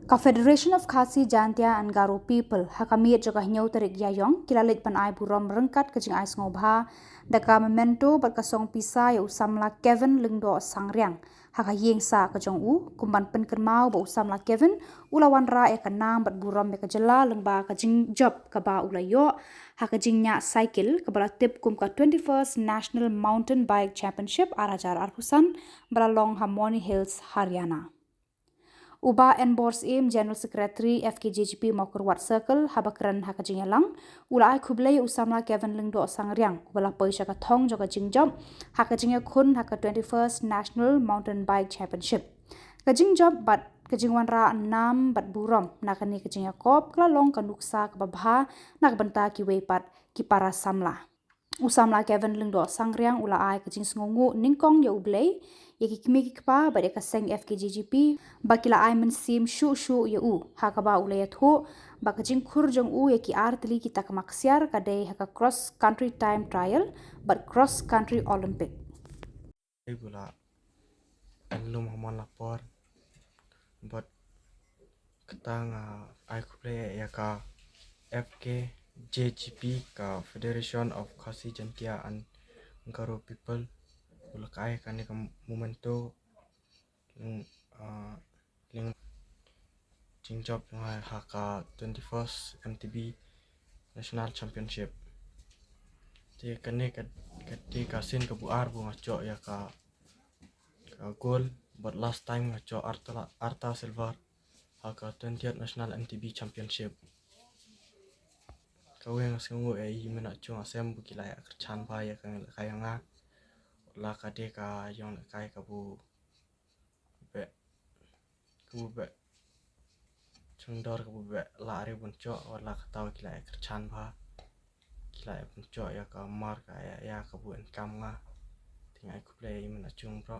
Confederation of Khasi Jantia and Garo People hakamiet joka hinyau tarik yayong kilalit pan ai burom rengkat kejing ai ngobha daka memento berkasong pisa ya usamla Kevin lengdo sangriang haka yeng sa kejong u kumban pen kermau ba usamla Kevin ula WANRAH ya kanang bat burom ya Khubojylla lengba ka JINGJOP ka ba ulayo haka jingnya cycle ka bala tip kum ka 21st National Mountain Bike Championship arajar arhusan balalong Harmony Hills Haryana. UBA Enbors General Secretary FKJGP Mokur Wat Circle habakran haka jingalang ula ai khublei usamla Kevin lengdo sangriang bala paisha ka thong joka JINGJOP haka jingya khun haka 21st National Mountain Bike Championship ka JINGJOP bat ka WANRAH nam bat burom nakani ka jingya kop kla long ka nuksa ka babha nak banta ki weipat ki para Samla usamla Kevin lengdo sangriang ula ai ka jing sngongu ningkong ya ublei ya ki kimi ki kpa ba de ka seng FKJGP bakila ai mensim shu ya u haka ba ulaya thu ba ka jing khur jong u ya ki artli kita ka maksiar ka de haka cross country time trial but cross country olympic Gula alum haman lapor but ketang ai kuple ya ka FKJGP ka Federation of Khasi Jantia and Garo People gula kai kan ka momento ling JINGJOP haka 21st MTB National Championship ti kane ka ti kasin ka buar bu ngaco ya ka goal but last time ngaco arta silver haka 20th National MTB Championship kawe ngasengu ai mena chung asem bu kila ya kerchan ba ya kan kaya nga la ka de ka yong kai ka bu be chungdor ka bu be la ari bun cho wala ka taw kila ya kerchan ba kila ya bun cho ya ka mar ka ya ka bu en kam nga tingai ku play mena chung bro